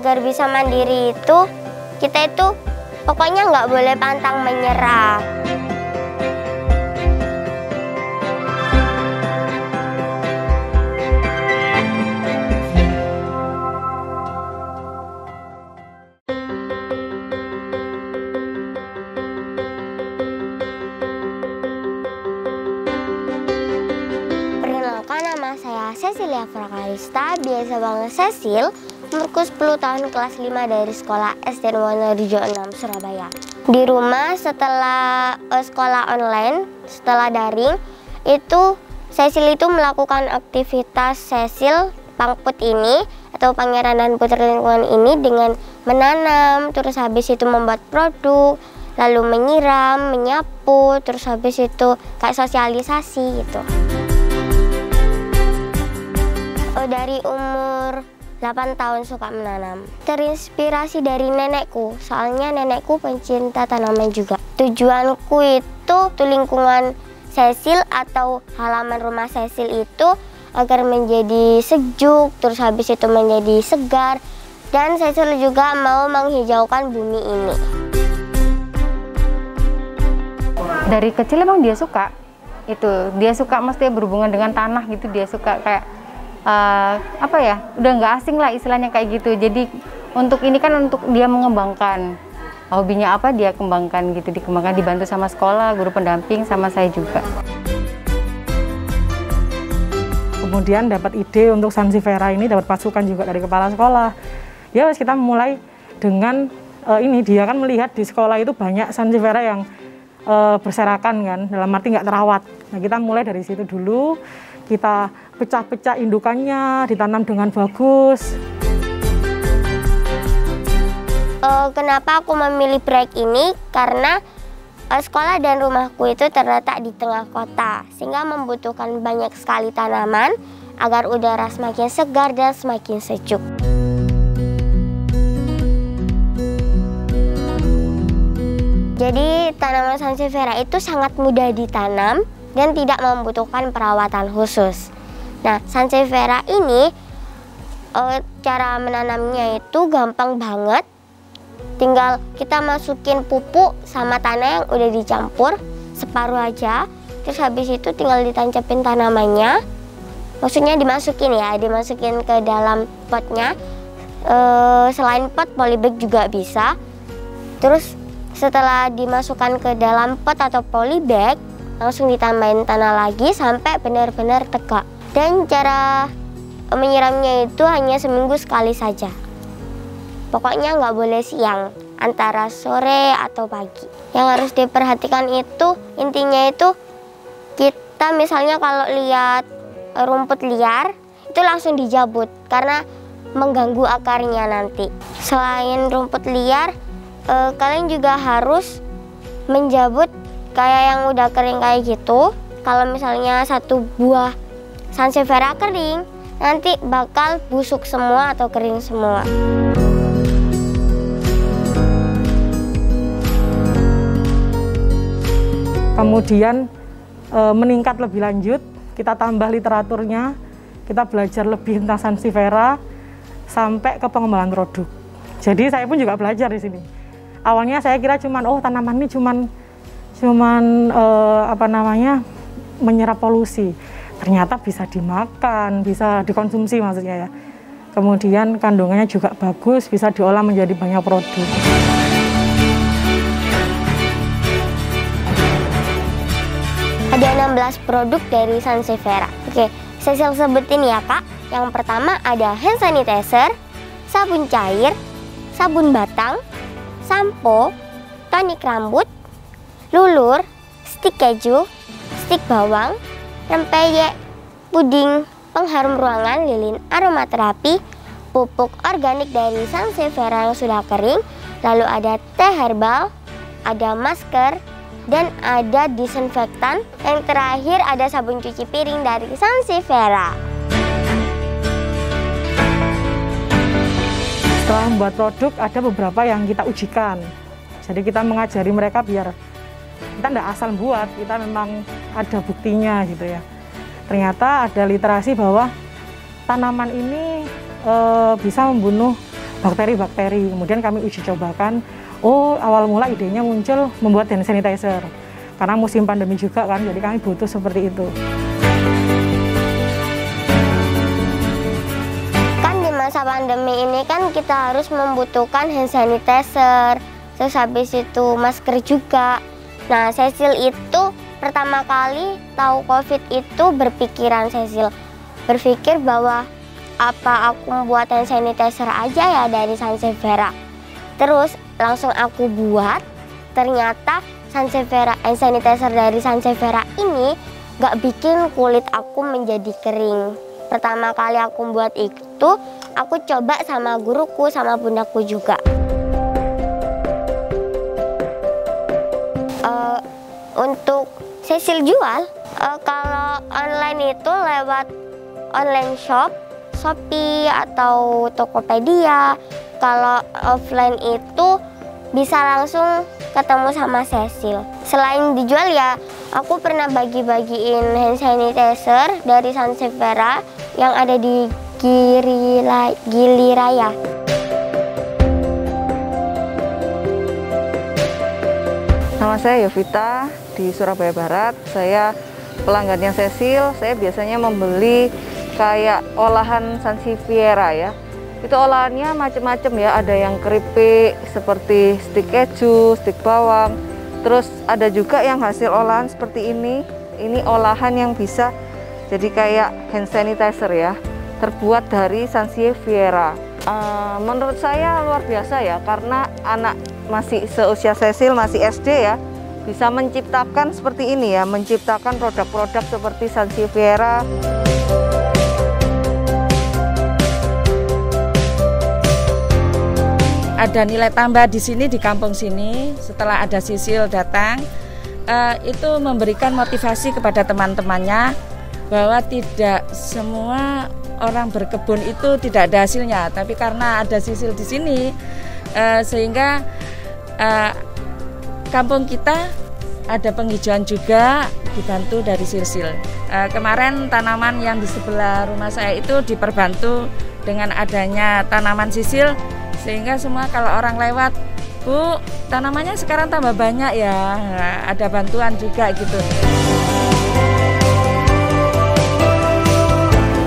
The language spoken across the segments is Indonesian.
agar bisa mandiri itu, kita itu pokoknya nggak boleh pantang menyerah. Perkenalkan, nama saya Cecilia Prakalista, biasa banget Cecil, umurku 10 tahun, kelas 5 dari sekolah SD Wonorejo 6 Surabaya. Di rumah setelah sekolah online, setelah daring, itu Cecil itu melakukan aktivitas Cecil Pangput ini atau Pangeran dan Putri Lingkungan ini dengan menanam, terus habis itu membuat produk, lalu menyiram, menyapu, terus habis itu kayak sosialisasi gitu. Dari umur 8 tahun suka menanam. Terinspirasi dari nenekku, soalnya nenekku pencinta tanaman juga. Tujuanku itu lingkungan Cecil atau halaman rumah Cecil itu agar menjadi sejuk, terus habis itu menjadi segar, dan Cecil juga mau menghijaukan bumi ini. Dari kecil emang dia suka mesti berhubungan dengan tanah gitu, dia suka kayak apa ya, udah nggak asing lah istilahnya kayak gitu. Jadi untuk ini kan untuk dia mengembangkan hobinya apa dia kembangkan gitu, dikembangkan, dibantu sama sekolah, guru pendamping, sama saya juga. Kemudian dapat ide untuk Sansevieria ini, dapat masukan juga dari kepala sekolah. Ya kita mulai dengan ini, dia kan melihat di sekolah itu banyak Sansevieria yang berserakan kan, dalam arti nggak terawat. Nah kita mulai dari situ dulu, kita pecah-pecah indukannya, ditanam dengan bagus. Kenapa aku memilih proyek ini? Karena sekolah dan rumahku itu terletak di tengah kota, sehingga membutuhkan banyak sekali tanaman agar udara semakin segar dan semakin sejuk. Jadi tanaman Sansevieria itu sangat mudah ditanam dan tidak membutuhkan perawatan khusus. Nah, Sansevieria ini cara menanamnya itu gampang banget. Tinggal kita masukin pupuk sama tanah yang udah dicampur separuh aja. Terus habis itu tinggal ditancapin tanamannya. Maksudnya dimasukin ke dalam potnya. Selain pot, polybag juga bisa. Terus setelah dimasukkan ke dalam pot atau polybag, langsung ditambahin tanah lagi sampai benar-benar tegak. Dan cara menyiramnya itu hanya seminggu sekali saja. Pokoknya nggak boleh siang, antara sore atau pagi. Yang harus diperhatikan itu, intinya itu kita misalnya kalau lihat rumput liar, itu langsung dijabut karena mengganggu akarnya nanti. Selain rumput liar, kalian juga harus menjabut kayak yang udah kering kayak gitu. Kalau misalnya satu buah Sansevieria kering, nanti bakal busuk semua atau kering semua. Kemudian meningkat lebih lanjut, kita tambah literaturnya, kita belajar lebih tentang Sansevieria sampai ke pengembangan produk. Jadi saya pun juga belajar di sini. Awalnya saya kira tanaman ini menyerap polusi. Ternyata bisa dimakan, bisa dikonsumsi maksudnya ya. Kemudian kandungannya juga bagus, bisa diolah menjadi banyak produk. Ada 16 produk dari Sansevieria. Oke, saya sebutin ya Kak. Yang pertama ada hand sanitizer, sabun cair, sabun batang, sampo, tonik rambut, lulur, stik keju, stik bawang, rempeyek, puding, pengharum ruangan, lilin aromaterapi, pupuk organik dari Sansevieria yang sudah kering, lalu ada teh herbal, ada masker, dan ada disinfektan. Yang terakhir ada sabun cuci piring dari Sansevieria. Setelah membuat produk, ada beberapa yang kita ujikan. Jadi kita mengajari mereka biar kita tidak asal buat, kita memang ada buktinya gitu ya. Ternyata ada literasi bahwa tanaman ini bisa membunuh bakteri-bakteri. Kemudian kami uji cobakan, oh awal mula idenya muncul membuat hand sanitizer. Karena musim pandemi juga kan, jadi kami butuh seperti itu. Kan di masa pandemi ini kan kita harus membutuhkan hand sanitizer, terus habis itu masker juga. Nah, Cecil itu pertama kali tahu COVID itu berpikir bahwa apa aku buat hand sanitizer aja ya dari Sansevieria. Terus langsung aku buat, ternyata Sansevieria, hand sanitizer dari Sansevieria ini gak bikin kulit aku menjadi kering. Pertama kali aku buat itu, aku coba sama guruku, sama bundaku juga. Untuk Cecil jual, kalau online itu lewat online shop, Shopee atau Tokopedia. Kalau offline itu bisa langsung ketemu sama Cecil. Selain dijual ya, aku pernah bagi-bagiin hand sanitizer dari Sansevieria yang ada di Gili Raya. Nama saya Yovita di Surabaya Barat. Saya pelanggannya Cecil. Saya biasanya membeli kayak olahan Sansevieria ya. Itu olahannya macam-macam ya, ada yang keripik seperti stik keju, stik bawang. Terus ada juga yang hasil olahan seperti ini. Ini olahan yang bisa jadi kayak hand sanitizer ya, terbuat dari Sansevieria. Menurut saya luar biasa ya, karena anak masih seusia Cecil, masih SD ya, bisa menciptakan seperti ini ya, menciptakan produk-produk seperti Sansevieria. Ada nilai tambah di sini, di kampung sini, setelah ada Cecil datang, itu memberikan motivasi kepada teman-temannya bahwa tidak semua orang berkebun itu tidak ada hasilnya, tapi karena ada Cecil di sini, sehingga kampung kita ada penghijauan juga dibantu dari Cecil. Kemarin tanaman yang di sebelah rumah saya itu diperbantu dengan adanya tanaman Cecil, sehingga semua kalau orang lewat, Bu, tanamannya sekarang tambah banyak ya, ada bantuan juga gitu.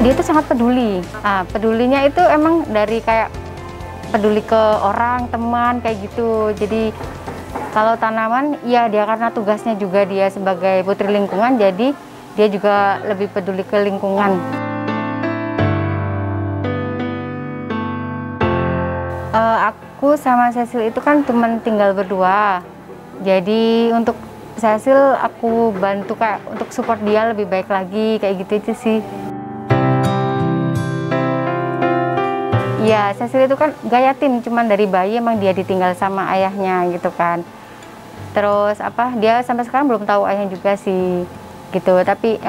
Dia itu sangat peduli. Pedulinya itu emang dari kayak peduli ke orang, teman, kayak gitu. Jadi kalau tanaman, ya dia karena tugasnya juga dia sebagai putri lingkungan, jadi dia juga lebih peduli ke lingkungan. Aku sama Cecil itu kan teman tinggal berdua. Jadi untuk Cecil aku bantu kayak untuk support dia lebih baik lagi, kayak gitu aja sih. Ya, Cecil itu kan gak yatim, cuman dari bayi emang dia ditinggal sama ayahnya gitu kan. Terus dia sampai sekarang belum tahu ayahnya juga sih gitu. Tapi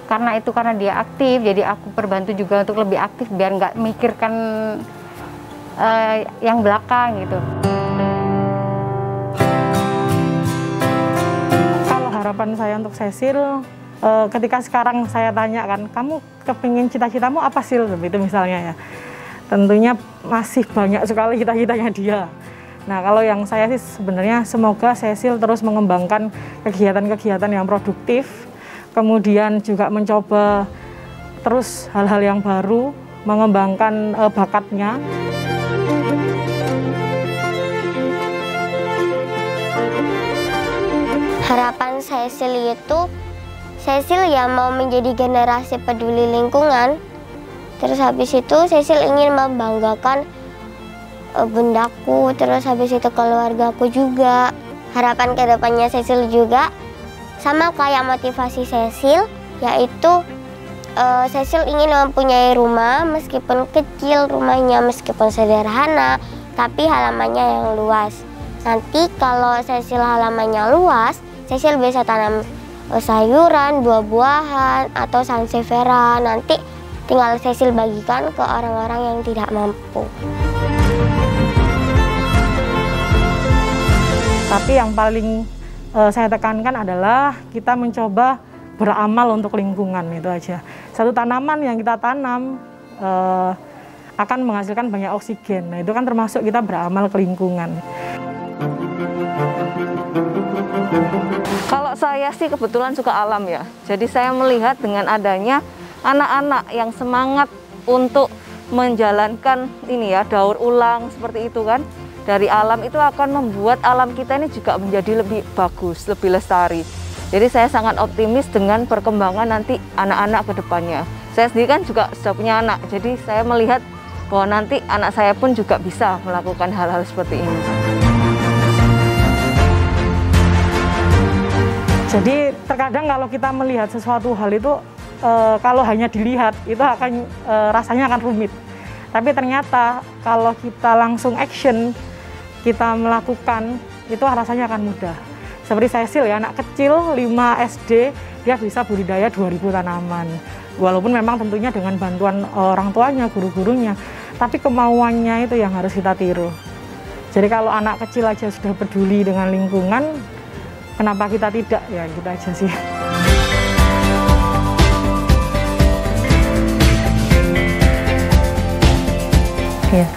karena dia aktif, jadi aku perbantu juga untuk lebih aktif biar nggak mikirkan yang belakang gitu. Kalau harapan saya untuk Cecil, ketika sekarang saya tanya kan, kamu kepingin cita-citamu apa sih, itu misalnya ya, tentunya masih banyak sekali cita-citanya dia. Nah, kalau yang saya sih sebenarnya semoga Cecil terus mengembangkan kegiatan-kegiatan yang produktif, kemudian juga mencoba terus hal-hal yang baru, mengembangkan bakatnya. Harapan Cecil itu, Cecil ya mau menjadi generasi peduli lingkungan. Terus habis itu Cecil ingin membanggakan bundaku, terus habis itu keluargaku juga. Harapan kedepannya Cecil juga sama kayak motivasi Cecil, yaitu Cecil ingin mempunyai rumah meskipun kecil rumahnya, meskipun sederhana, tapi halamannya yang luas. Nanti kalau Cecil halamannya luas, Cecil bisa tanam sayuran, buah-buahan, atau Sansevieria. Nanti tinggal Cecil bagikan ke orang-orang yang tidak mampu. Tapi yang paling saya tekankan adalah kita mencoba beramal untuk lingkungan, itu aja. Satu tanaman yang kita tanam, akan menghasilkan banyak oksigen. Nah, itu kan termasuk kita beramal ke lingkungan. Kalau saya sih kebetulan suka alam ya. Jadi saya melihat dengan adanya anak-anak yang semangat untuk menjalankan ini ya, daur ulang seperti itu kan, dari alam itu akan membuat alam kita ini juga menjadi lebih bagus, lebih lestari. Jadi saya sangat optimis dengan perkembangan nanti anak-anak ke depannya. Saya sendiri kan juga sudah punya anak, jadi saya melihat bahwa nanti anak saya pun juga bisa melakukan hal-hal seperti ini. Jadi terkadang kalau kita melihat sesuatu hal itu, kalau hanya dilihat itu akan rasanya akan rumit. Tapi ternyata kalau kita langsung action, kita melakukan, itu rasanya akan mudah. Seperti Cecil ya, anak kecil 5 SD, dia bisa budidaya 2000 tanaman. Walaupun memang tentunya dengan bantuan orang tuanya, guru-gurunya, tapi kemauannya itu yang harus kita tiru. Jadi kalau anak kecil aja sudah peduli dengan lingkungan, kenapa kita tidak? Ya gitu aja sih. Ya,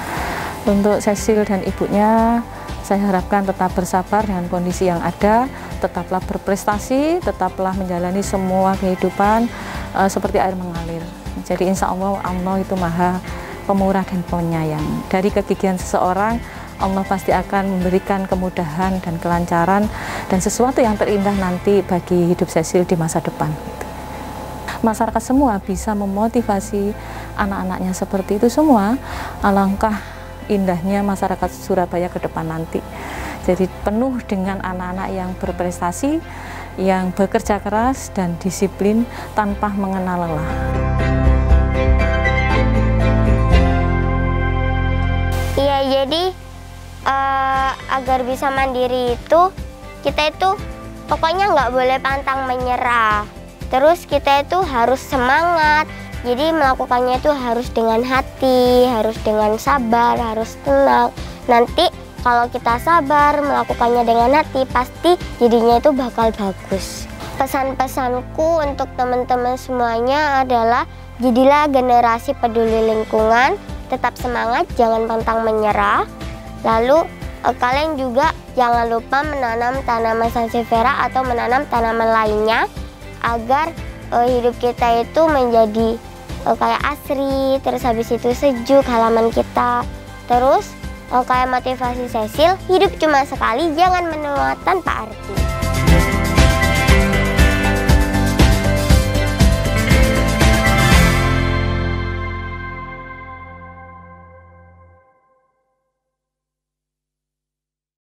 untuk Cecil dan ibunya, saya harapkan tetap bersabar dengan kondisi yang ada, tetaplah berprestasi, tetaplah menjalani semua kehidupan seperti air mengalir. Jadi insya Allah, Allah itu maha pemurah dan penyayang. Dari kegigihan seseorang, Allah pasti akan memberikan kemudahan dan kelancaran dan sesuatu yang terindah nanti bagi hidup Cecil di masa depan. Masyarakat semua bisa memotivasi anak-anaknya seperti itu semua, alangkah indahnya masyarakat Surabaya ke depan nanti. Jadi penuh dengan anak-anak yang berprestasi, yang bekerja keras dan disiplin tanpa mengenal lelah. Iya, jadi agar bisa mandiri itu, kita itu pokoknya nggak boleh pantang menyerah. Terus kita itu harus semangat, jadi melakukannya itu harus dengan hati, harus dengan sabar, harus tenang. Nanti kalau kita sabar, melakukannya dengan hati, pasti jadinya itu bakal bagus. Pesan-pesanku untuk teman-teman semuanya adalah jadilah generasi peduli lingkungan, tetap semangat, jangan pantang menyerah. Lalu kalian juga jangan lupa menanam tanaman sansevieria atau menanam tanaman lainnya agar hidup kita itu menjadi kayak asri, terus habis itu sejuk halaman kita. Terus kayak motivasi Cecil, hidup cuma sekali, jangan menua tanpa arti.